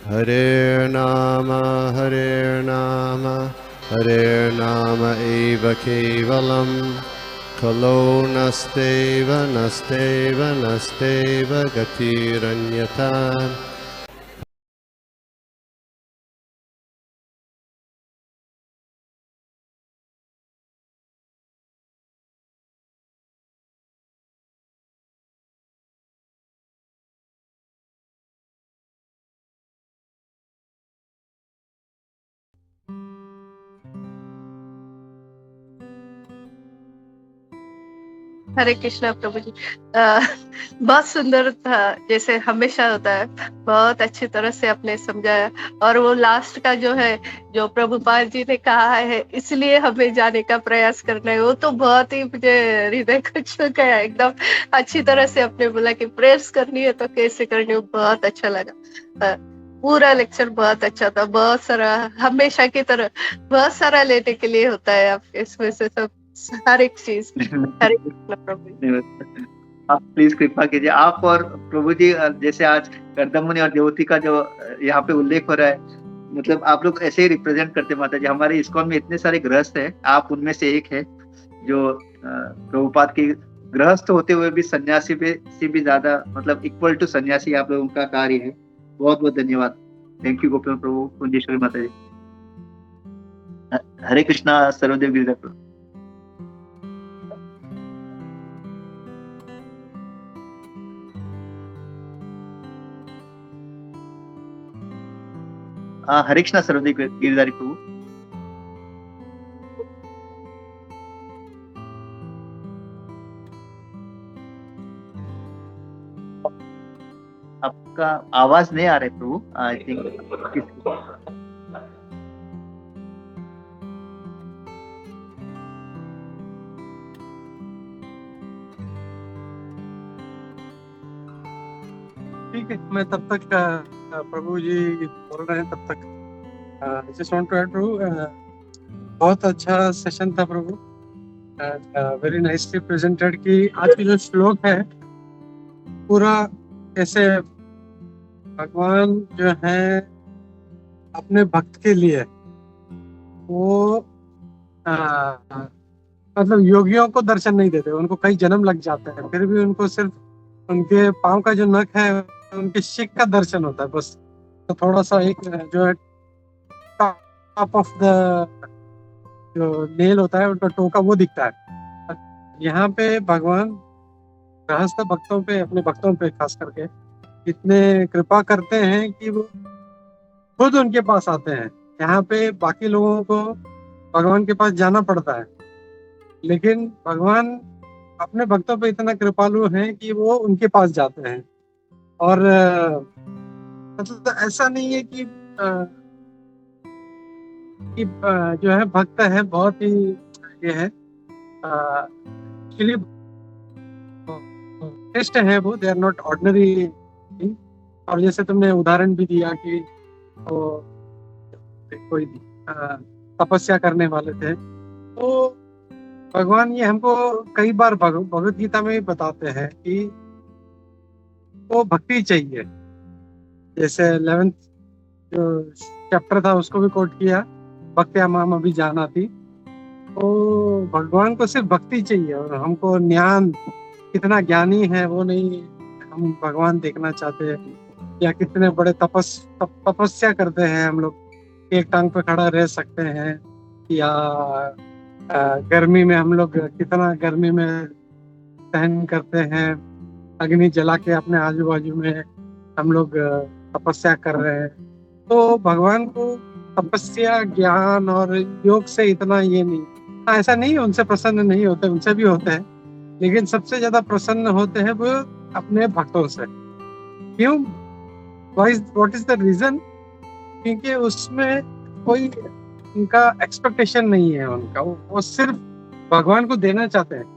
Hare Nama Hare Nama eva kevalam Kalo nasteva nasteva nasteva gatiranyata. हरे कृष्णा प्रभु जी। बहुत सुंदर था, जैसे हमेशा होता है। बहुत अच्छी तरह से आपने समझाया। और वो लास्ट का जो है, जो प्रभुपाद जी ने कहा है, इसलिए हमें जाने का प्रयास करना है, वो तो बहुत ही मुझे हृदय को छू गया एकदम। अच्छी तरह से आपने बोला कि प्रेयर्स करनी है तो कैसे करनी है, बहुत अच्छा लगा। पूरा लेक्चर बहुत अच्छा था, बहुत सारा, हमेशा की तरह बहुत सारा लेने के लिए होता है आपके इसमें से सब, हर एक चीज। हरे कृष्ण प्रभु जी। आप प्लीज कृपा कीजिए। आप और प्रभु जी, जैसे आज कर्दमुनि और देवती का जो यहाँ पे उल्लेख हो रहा है, मतलब आप लोग ऐसे ही रिप्रेजेंट करते माता जी। हमारे इस्कॉन में इतने सारे गृहस्थ हैं, आप उनमें से एक है जो प्रभुपाद की गृहस्थ होते हुए भी सन्यासी पे से भी ज्यादा, मतलब इक्वल टू सन्यासी आप लोगों का कार्य है। बहुत बहुत धन्यवाद। थैंक यू गोपी प्रभु, कुंजेश्वरी माता जी। हरे कृष्णा सर्वदेव गिरिधर प्रभु। हरे कृष्णा सर्वदेव गिरिधारी प्रभु। आपका आवाज नहीं आ रहा है प्रभु, आई थिंक। ठीक है, मैं तब तक प्रभु जी बोल रहे हैं तब तक जस्ट वांट टू ऐड प्रभु, बहुत अच्छा सेशन था प्रभु। वेरी नाइसली प्रेजेंटेड कि आज की जो श्लोक है पूरा कैसे भगवान जो है अपने भक्त के लिए वो मतलब योगियों को दर्शन नहीं देते, उनको कई जन्म लग जाते हैं, फिर भी उनको सिर्फ उनके पांव का जो नख है उनके शिक का दर्शन होता है बस। तो थोड़ा सा एक जो है टॉप ऑफ द जो नेल होता है उनका टोका वो दिखता है। यहाँ पे भगवान गृहस्थ भक्तों पे, अपने भक्तों पे खास करके इतने कृपा करते हैं कि वो खुद उनके पास आते हैं। यहाँ पे बाकी लोगों को भगवान के पास जाना पड़ता है, लेकिन भगवान अपने भक्तों पे इतना कृपालु हैं कि वो उनके पास जाते हैं। और मतलब ऐसा नहीं है कि जो है भक्त है बहुत ही ये है एक्चुअली टेस्ट है वो, दे आर नॉट ऑर्डिनरी। और जैसे तुमने उदाहरण भी दिया कि वो कोई तपस्या करने वाले थे, तो भगवान ये हमको कई बार भगवत गीता में भी बताते हैं कि वो भक्ति चाहिए। जैसे 11th जो चैप्टर था उसको भी कोट किया, भक्त्या माम अभी जाना थी। तो भगवान को सिर्फ भक्ति चाहिए, और हमको ज्ञान कितना ज्ञानी है वो नहीं हम भगवान देखना चाहते हैं, या कितने बड़े तपस्या करते हैं हम लोग, एक टांग पे खड़ा रह सकते हैं, या गर्मी में हम लोग कितना गर्मी में सहन करते हैं, अग्नि जला के अपने आजू बाजू में हम लोग तपस्या कर रहे हैं। तो भगवान को तपस्या, ज्ञान और योग से इतना ये नहीं, ऐसा नहीं उनसे प्रसन्न नहीं होते, उनसे भी होते हैं, लेकिन सबसे ज्यादा प्रसन्न होते हैं वो अपने भक्तों से। क्यों? What is the reason? क्योंकि उसमें कोई उनका एक्सपेक्टेशन नहीं है उनका, वो सिर्फ भगवान को देना चाहते हैं।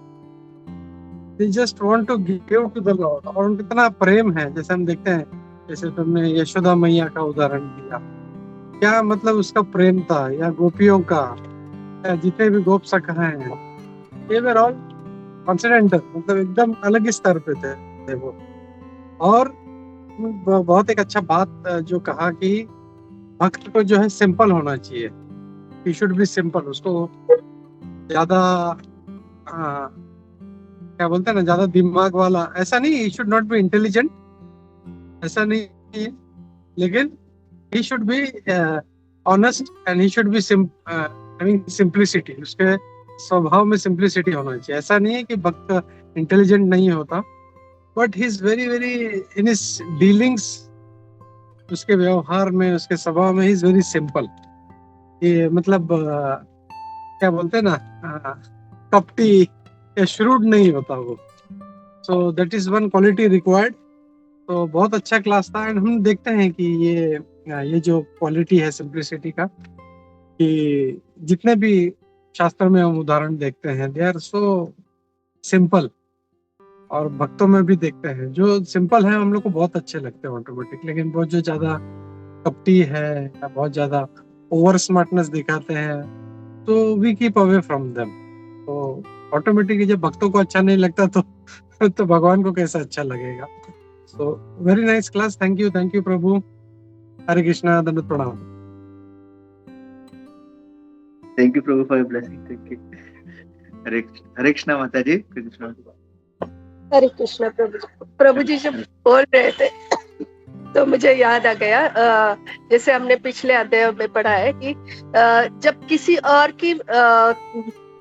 They just want to give to the Lord। और उनका इतना प्रेम है, जैसे हम देखते हैं, जैसे तुमने यशोदा मैया का उदाहरण दिया, क्या मतलब उसका प्रेम था, या गोपियों का, या जितने भी गोप सखा हैं, they were all ट्रांसेंडेंटल, मतलब एकदम अलग ही स्तर पे थे वो। और बहुत एक अच्छा बात जो कहा कि भक्त को जो है सिंपल होना चाहिए, ही शुड बी सिंपल। उसको ज्यादा क्या बोलते हैं ना, ज्यादा दिमाग वाला ऐसा नहीं, he should not be intelligent, ऐसा नहीं है, लेकिन he should be honest and he should be having simplicity। उसके स्वभाव में सिंप्लिसिटी होना चाहिए। ऐसा नहीं है कि भक्त इंटेलिजेंट नहीं होता, but he is very very in his dealings, उसके व्यवहार में, उसके स्वभाव में ही इज वेरी सिंपल। ये मतलब क्या बोलते हैं ना, कपटी या श्रूड नहीं होता वो। So that is one quality required. तो बहुत अच्छा क्लास था, एंड हम देखते हैं कि ये जो क्वालिटी है सिंप्लिसिटी का, कि जितने भी शास्त्र में हम उदाहरण देखते हैं दे आर सो सिंपल, और भक्तों में भी देखते हैं जो सिंपल है हम लोग को बहुत अच्छे लगते हैं ऑटोमेटिक। लेकिन बहुत जो ज्यादा कपटी है या बहुत ज्यादा ओवर स्मार्टनेस दिखाते हैं, तो we keep away from them. तो ऑटोमेटिकली जब भक्तों को अच्छा नहीं लगता तो भगवान को कैसा अच्छा लगेगा। So very nice class, thank you प्रभु। हरे कृष्णा, दंडवत प्रणाम। थैंक यू प्रभु for your blessing, thank you. Hare Krishna माता जी, कृष्णा। हरे कृष्णा प्रभु जी जब बोल रहे थे तो मुझे याद आ गया, जैसे हमने पिछले अध्याय में पढ़ा है कि जब किसी और की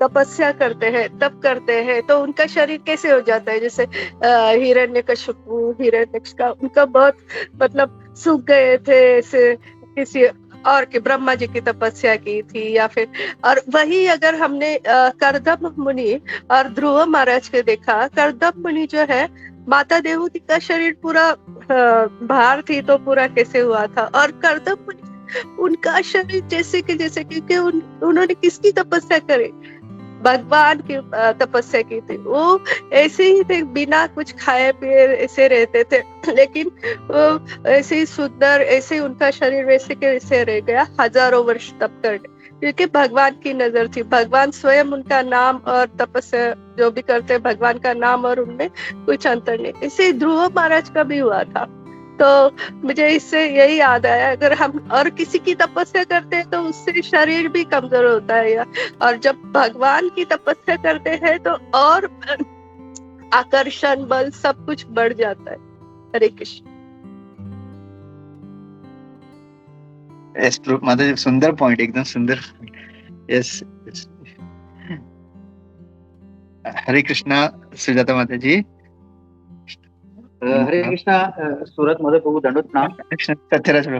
तपस्या करते हैं, तप करते हैं, तो उनका शरीर कैसे हो जाता है। जैसे हिरण्यकशिपु, हिरण्यक्ष का उनका बहुत मतलब सूख गए थे, ऐसे किसी और के ब्रह्मा जी की तपस्या की थी या फिर। और वही अगर हमने करदम मुनि और ध्रुव महाराज के देखा, करदम मुनि जो है माता देवहूति का शरीर पूरा भार थी तो पूरा कैसे हुआ था, और करदम मुनि उनका शरीर जैसे क्योंकि उन्होंने किसकी तपस्या करी, भगवान की तपस्या की थी। वो ऐसे ही थे, बिना कुछ खाए पिए ऐसे रहते थे, लेकिन वो ऐसे ही सुंदर, ऐसे ही उनका शरीर वैसे के वैसे रह गया हजारों वर्ष तप करके, क्योंकि भगवान की नजर थी। भगवान स्वयं उनका नाम और तपस्या जो भी करते भगवान का नाम, और उनमें कुछ अंतर नहीं। इसे ध्रुव महाराज का भी हुआ था। तो मुझे इससे यही याद आया, अगर हम और किसी की तपस्या करते हैं तो उससे शरीर भी कमजोर होता है, और जब भगवान की तपस्या करते हैं तो और आकर्षण बल सब कुछ बढ़ जाता है। हरे कृष्ण। यस माता जी, सुंदर पॉइंट, एकदम सुंदर। यस, हरे कृष्णा सुजाता माता जी। हरे कृष्णा सूरत मदर प्रभु, दंडवत प्रणाम। हरे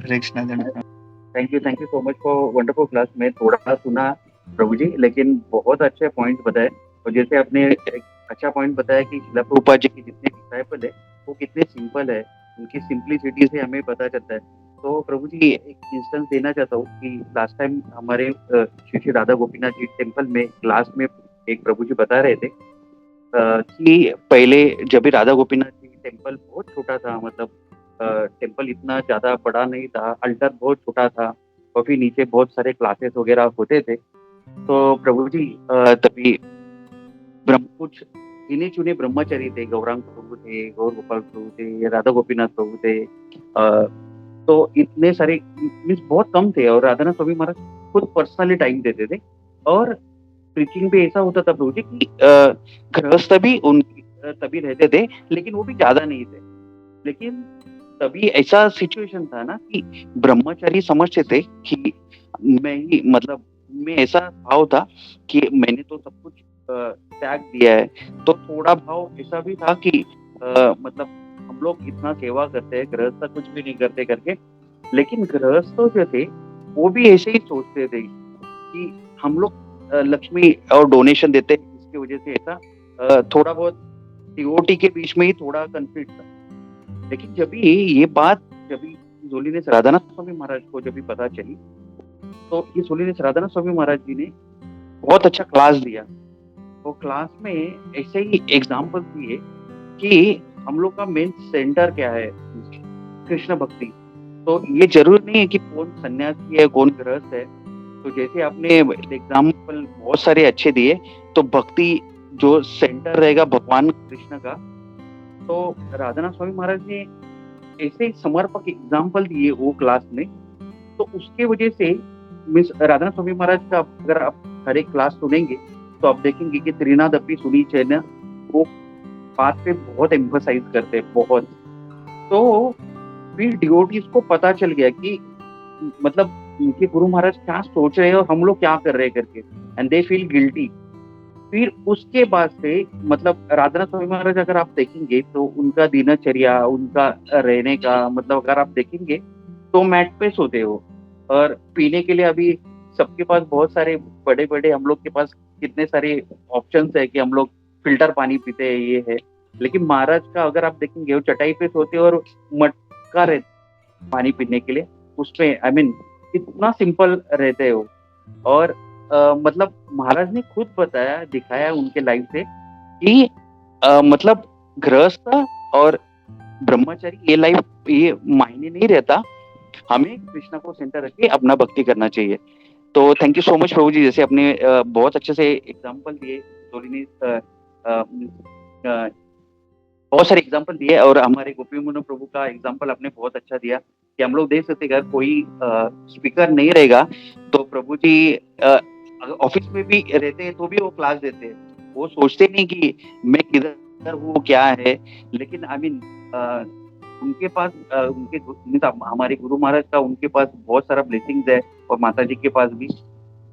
कृष्णा दंडवत। Thank you so much for wonderful class. मैं थोड़ा सुना प्रभु जी, लेकिन बहुत अच्छे पॉइंट बताए। और जैसे आपने एक अच्छा पॉइंट बताया कि शिला प्रभुपाद जी के जितने डिसाइपल है वो कितने सिंपल है, उनकी सिंपलिसिटी से हमें पता चलता है। तो प्रभु जी एक इंस्टेंस देना चाहता हूँ कि लास्ट टाइम हमारे श्री राधा गोपीनाथ जी टेम्पल में क्लास में एक प्रभु जी बता रहे थे कि पहले जब भी राधा गोपीनाथ जी टेम्पल बहुत छोटा था, मतलब टेम्पल इतना ज्यादा बड़ा नहीं था, अल्टर बहुत छोटा था, और फिर नीचे बहुत सारे क्लासेस वगैरह होते थे। तो प्रभु जी तभी कुछ गिने चुने ब्रह्मचारी थे, गौरांग प्रभु थे, गौर गोपाल प्रभु थे, राधा गोपीनाथ प्रभु थे, तो इतने सारे मीन्स बहुत कम थे। और राधानाथ स्वामी महाराज खुद पर्सनली टाइम देते थे, और प्रीचिंग पे ऐसा होता था प्रभु जी कि गृहस्थ भी उनकी तभी रहते थे, लेकिन वो भी ज्यादा नहीं थे। लेकिन तभी ऐसा सिचुएशन था ना कि ब्रह्मचारी समझते थे कि मैं ऐसा भाव था कि मैंने तो सब कुछ त्याग दिया है। तो थोड़ा भाव ऐसा भी था कि मतलब हम लोग इतना सेवा करते हैं, गृहस्थ कुछ भी नहीं करते करके। लेकिन गृहस्थ जो थे वो भी ऐसे ही सोचते थे कि हम लोग लक्ष्मी और डोनेशन देते हैं, इसकी वजह से ऐसा थोड़ा बहुत सीओटी के बीच में ही थोड़ा कंफ्लिक्ट था। लेकिन जब ये बात होलीनेस राधानाथ स्वामी महाराज को जब पता चली, तो ये होलीनेस राधानाथ स्वामी महाराज जी ने बहुत अच्छा क्लास दिया। वो क्लास में ऐसे ही एग्जाम्पल दिए कि हम लोग का मेन सेंटर क्या है, कृष्ण भक्ति। तो ये जरूर नहीं है कि कौन सन्यासी है, कौन गृहस्थ है। तो जैसे आपने एग्जाम्पल बहुत सारे अच्छे दिए, तो भक्ति जो सेंटर रहेगा भगवान कृष्ण का। तो राधानाथ स्वामी महाराज ने ऐसे समर्पक एग्जाम्पल दिए वो क्लास में, तो उसके वजह से मिस राधा स्वामी महाराज का अगर आप हर एक क्लास सुनेंगे तो आप देखेंगे कि त्रिनादपि सुनी चैन वो बात पे बहुत एम्फसाइज करते हैं, बहुत। तो फिर डिवोटीज को पता चल गया कि मतलब उनके गुरु महाराज क्या सोच रहे हैं और हम लोग क्या कर रहे हैं करके, एंड दे फील गिल्टी। फिर उसके बाद से मतलब राधा स्वामी महाराज अगर आप देखेंगे तो उनका दिनचर्या, उनका रहने का मतलब अगर आप देखेंगे तो मैट पे सोते हो, और पीने के लिए अभी सबके पास बहुत सारे बड़े बड़े, हम लोग के पास कितने सारे ऑप्शंस है कि हम लोग फिल्टर पानी पीते हैं, ये है। लेकिन महाराज का अगर आप देखेंगे वो चटाई पे सोते और मटका रहता पानी पीने के लिए, उसमें आई मीन इतना सिंपल रहते हो। और मतलब महाराज ने खुद बताया, दिखाया उनके लाइफ से कि मतलब गृहस्थ और ब्रह्मचारी ये लाइफ ये मायने नहीं रहता, हमें कृष्णा को सेंटर रख के अपना भक्ति करना चाहिए। तो थैंक यू सो मच प्रभु जी, जैसे आपने बहुत अच्छे से एग्जाम्पल दिए, बहुत सारे एग्जाम्पल दिए, और हमारे गोपी मुनो प्रभु का एग्जाम्पल आपने बहुत अच्छा दिया कि हम लोग देख सकते अगर कोई स्पीकर नहीं रहेगा तो प्रभु जी ऑफिस में भी रहते हैं तो भी वो क्लास देते हैं, वो सोचते नहीं कि मैं किधर हूँ क्या है। लेकिन आई मीन उनके पास हमारे गुरु महाराज का उनके पास बहुत सारा ब्लेसिंग्स है, और माता जी के पास भी।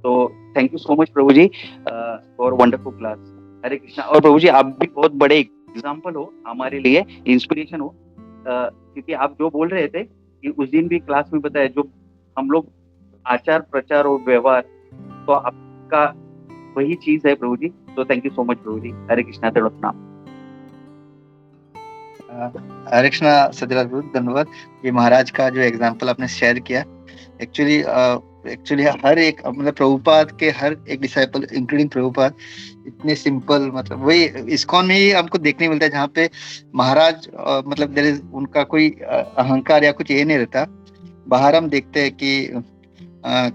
तो थैंक यू सो मच प्रभु जी for wonderful class. Hare Krishna. और प्रभु जी आप भी बहुत बड़े एग्जाम्पल हो हमारे लिए, इंस्पिरेशन हो, क्योंकि आप जो बोल रहे थे कि उस दिन भी क्लास में बताया जो हम लोग आचार प्रचार और व्यवहार, तो आपका वही चीज है प्रभु जी। तो थैंक यू सो मच प्रभु जी। हरे कृष्णा। प्रणाम। हरे कृष्णा सत्यराज प्रभु, धन्यवाद। ये महाराज का जो एग्जाम्पल आपने शेयर किया, एक्चुअली हर एक मतलब प्रभुपाद के हर एक डिसाइपल इंक्लूडिंग प्रभुपाद इतने सिंपल, मतलब वही इस्कॉन में ही हमको देखने मिलता है जहाँ पे महाराज मतलब उनका कोई अहंकार या कुछ ये नहीं रहता। बाहर हम देखते हैं कि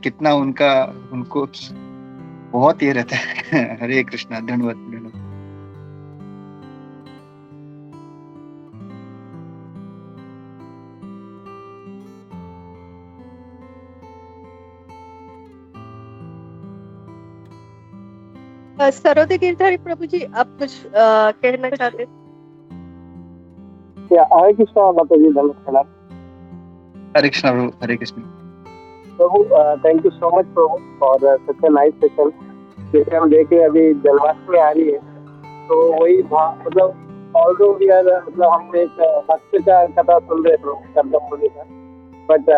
कितना उनको बहुत ये रहता है। हरे कृष्णा। धन्यवाद धन्यवाद। सरोदे गिरधारी प्रभु जी, आप कुछ कहना चाहते हैं? हरे कृष्णा माता जी, धन्यवाद। हरे कृष्णा प्रभु। हरे कृष्णा प्रभु, थैंक यू सो मच प्रभु for such a nice session. जैसे हम देखे अभी जन्माष्टमी आ रही है, तो वही मतलब ऑल्दो वी आर मतलब हम एक भक्त का कथा सुन रहे प्रभु कर्दम मुनि का, बट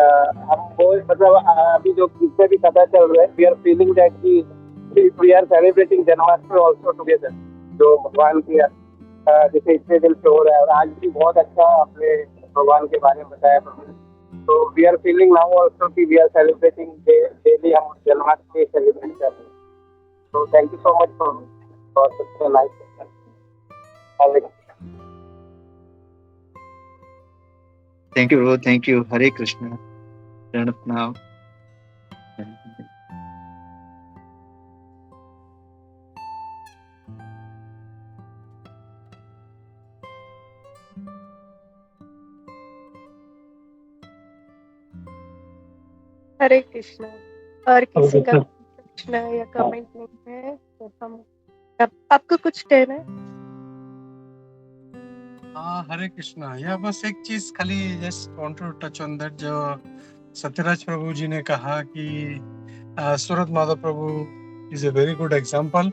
हम वो मतलब अभी जो जितने भी कथा चल रहे हैं, वी आर फीलिंग दैट की we are celebrating Janmashtami also together, जो भगवान की जैसे इतने दिन से हो रहा है। और आज भी बहुत अच्छा आपने भगवान के बारे में बताया प्रभु। तो we are feeling now also कि वी आर सेलिब्रेटिंग डेली, हम जन्माष्टमी सेलिब्रेट कर रहे हैं। तो thank you so much for such a nice session. Thank you प्रभु, थैंक यू। हरे कृष्णा। प्रणाम। हरे कृष्णा। और किसी का प्रश्न या कमेंट नहीं है तो हम आपको कुछ कहना है? हाँ, हरे कृष्णा। या बस एक चीज खाली just want to touch on that, जो सत्यराज प्रभु जी ने कहा कि सूरत माधव प्रभु is a very good example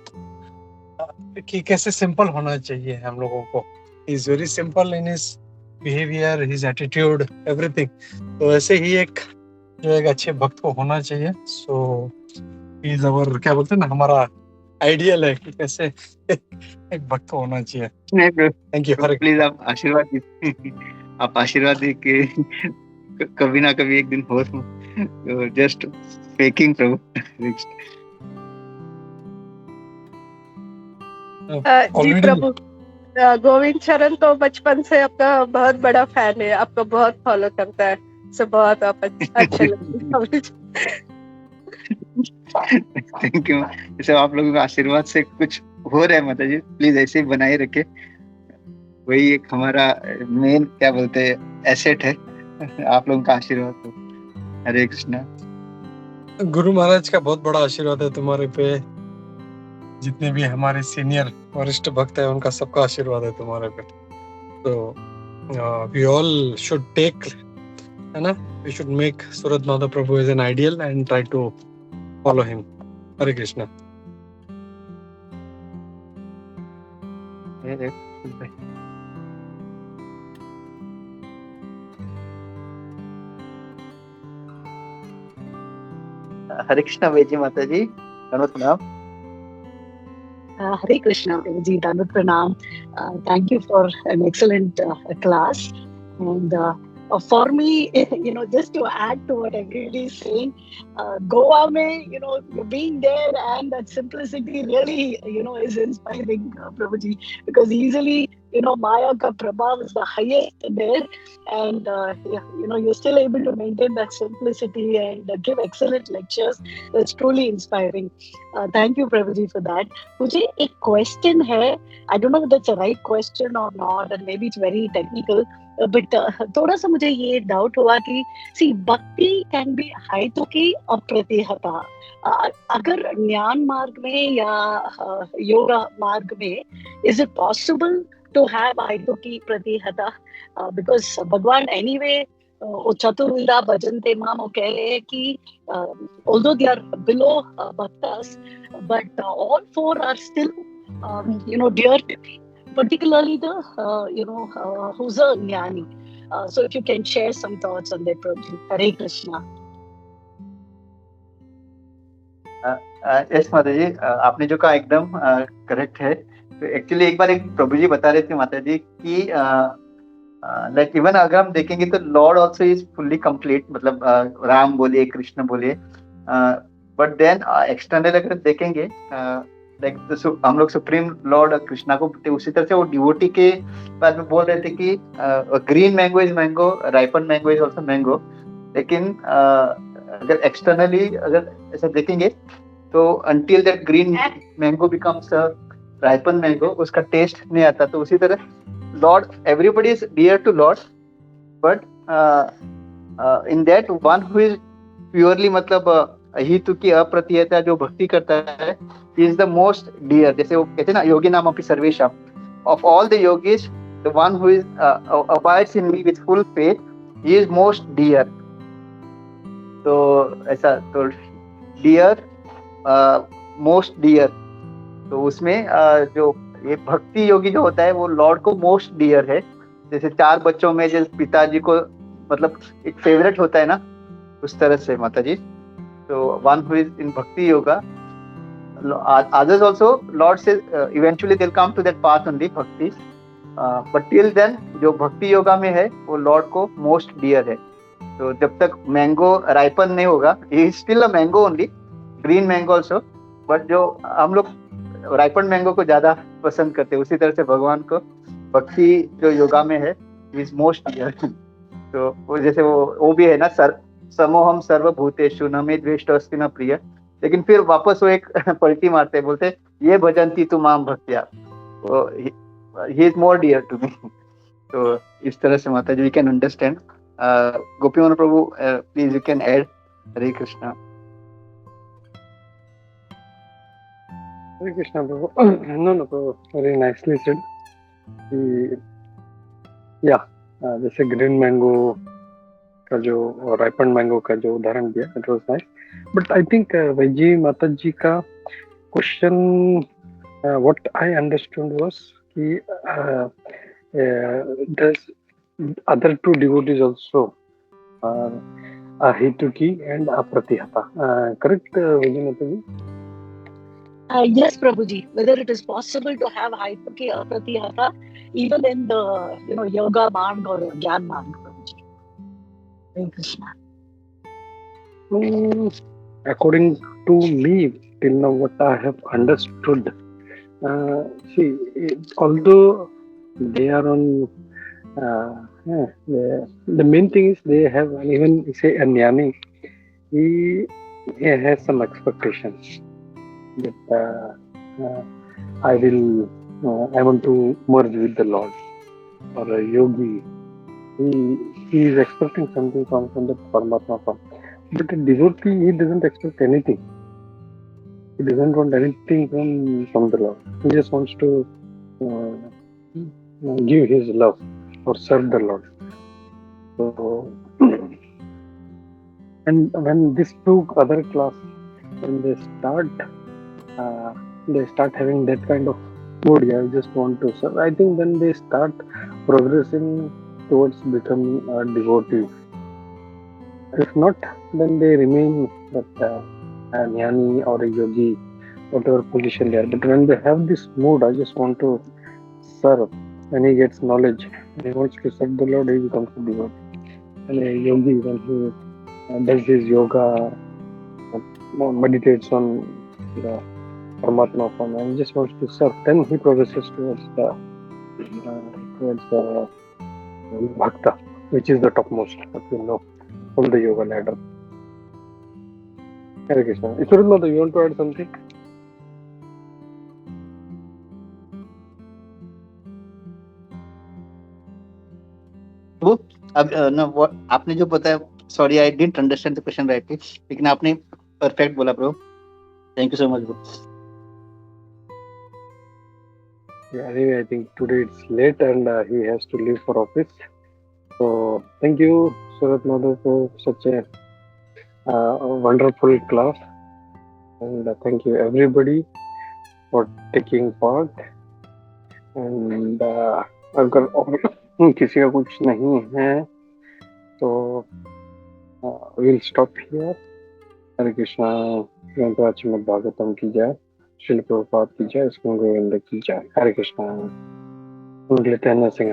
कि कैसे सिंपल होना चाहिए हम लोगों को। Is very simple in his behaviour, his attitude, everything. तो ऐसे ही एक जो एक अच्छे भक्त को होना चाहिए। सो इज अवर, क्या बोलते हैं ना, हमारा आइडियल है कि कैसे एक भक्त को होना चाहिए। Thank you. प्लीज आप आशीर्वाद दीजिए, आप आशीर्वाद दी कि कभी ना कभी एक दिन हो, जस्ट फेकिंग प्रभु। जी प्रभु, गोविंद चरण तो बचपन से आपका बहुत बड़ा फैन है, आपको बहुत फॉलो करता है, सो बहुत आप अच्छे लगते। Thank you. जैसे आप लोगों के आशीर्वाद से कुछ हो रहा है माता जी, प्लीज ऐसे ही बनाए रखे। वही एक हमारा मेन क्या बोलते हैं एसेट है। आप लोगों का आशीर्वाद तो। हरे कृष्णा। गुरु महाराज का बहुत बड़ा आशीर्वाद है तुम्हारे पे। जितने भी हमारे सीनियर वरिष्ठ भक्त है उनका सबका आशीर्वाद है तुम्हारे पे। तो वी ऑल शुड टेक, है ना, we should make Surat Madhav प्रभु as an ideal and try to follow him. Hare Krishna. Hare Krishna बेजी माता जी, धन्यवाद प्रणाम। Hare Krishna, Prabhuji, Dandavat Pranam. Thank you for an excellent class. And for me, just to add to what everybody is saying, Goa mein, being there and that simplicity really, is inspiring, Prabhuji, because easily, Maya ka prabhav is the highest there, and you're still able to maintain that simplicity and give excellent lectures. That's truly inspiring. Thank you, Prabhuji, for that. मुझे एक question है, I don't know that's a right question और not, and maybe it's very technical, but थोड़ा सा मुझे ये doubt हुआ कि सी भक्ति कैन बी हाइतुकी अप्रतिहता। अगर ज्ञान मार्ग में या योगा मार्ग में is it possible to have हाइतुकी प्रतिहता? बिकॉज भगवान एनीवे वो चतुर्विधा भजन्ते माम, वो कह रहे हैं कि although they are below bhaktas, but all four are still dear to me, particularly the who's a jnani. So if you can share some thoughts on that, Prabhuji. Hare Krishna. Yes माता जी, आपने जो कहा एकदम correct है। तो actually एक बार एक प्रभु जी बता रहे थे माता जी कि लाइक इवन अगर हम देखेंगे तो Lord also is fully complete, मतलब राम बोलिए कृष्ण बोलिए, बट देन एक्सटर्नल अगर देखेंगे लाइक हम लोग सुप्रीम लॉर्ड कृष्णा को, उसी तरह से वो डिवोटी के बारे में बोल रहे थे कि green mango is mango, ripen mango is also mango. लेकिन अगर एक्सटर्नली अगर ऐसा देखेंगे तो until that green mango becomes ripen mango, उसका टेस्ट नहीं आता। तो उसी तरह Lord, everybody is dear to Lord, but in that one who is purely मतलब हितु की अप्रतिहता जो भक्ति करता है, he is the most dear। जैसे वो कहते हैं ना योगी नाम अपि सर्वेषां, of all the yogis the one who is abides in me with full faith, he is most dear। तो ऐसा तो dear most dear, तो उसमें जो ये भक्ति योगी जो होता है वो लॉर्ड को मोस्ट डियर है। जैसे चार बच्चों में जैसे पिताजी को मतलब एक फेवरेट होता है ना, उस तरह से माता जी। तो वन हु इज इन भक्ति yoga, others also Lord says eventually they'll come to that path only भक्ति, but till then जो भक्ति योगा में है वो लॉर्ड को मोस्ट डियर है। तो जब तक मैंगो राइपन नहीं होगा, he is still a mango only, green mango also, but जो हम लोग राइपन मैंगो को ज्यादा पसंद करते हैं, उसी तरह से भगवान को भक्ति जो योगा में है इज मोस्ट डियर। तो वो जैसे वो भी है ना, समोहम सर्वभूतेषु न मे द्वेष्टोऽस्ति न प्रिय, लेकिन फिर वापस वो एक पलटी मारते हैं, बोलते ये भजन्ति तु माम भक्त्या, he is more dear to me. तो इस तरह से माता जी we can understand. Gopi Mohan Prabhu please you can add. Hare Krishna. Hare Krishna, Prabhu. No, Prabhu. Very nicely said. Yeah, जैसे ग्रीन मैंगो का जो और राइपन मैंगो का जो उदाहरण दिया, it was nice. But I think veggie माता जी का question what I understood was कि does other two devotees also ahituki and apratihata, correct veggie माता जी? Yes, Prabhuji. Whether it is possible to have haituki apratihata even in the yoga marg or gyan marg, Prabhuji. Hare Krishna. According to me, till now what I have understood, see, although they are on the main thing is they have, even say a jnani, he has some expectations that I want to merge with the Lord. or a yogi, he is expecting something from the Paramatma form. But a devotee, he doesn't expect anything. He doesn't want anything from the Lord. He just wants to give his love or serve the Lord. So, and when this two other class, when they start having that kind of mood, yeah, I just want to serve. I think then they start progressing towards becoming a devotee. If not, then they remain that a jnani or a yogi, whatever position they are. But when they have this mood, I just want to serve. When he gets knowledge, he wants to serve the Lord, he becomes a devotee. And a yogi, when he does his yoga, meditates on the Paramatma form, and just wants to serve, then he progresses towards the bhakta, which is the topmost, that we know from the yoga ladder. Hare Krishna. Isurat, you want to add something? वो अब ना वो आपने जो बताया, sorry I didn't understand the question rightly, लेकिन आपने perfect बोला bro. Thank you so much bro. Yeah, anyway, I think today it's late and he has to leave for office. So thank you, Surat Madhav, for such a wonderful class, and thank you everybody for taking part. And अगर और किसी का कुछ नहीं है तो we'll stop here. हरे कृष्णा. श्रीमद् भागवतम की जय. श्रील प्रभुपाद की जय. इसको गोविंद की जय. हरे कृष्णा. Nityananda Singh.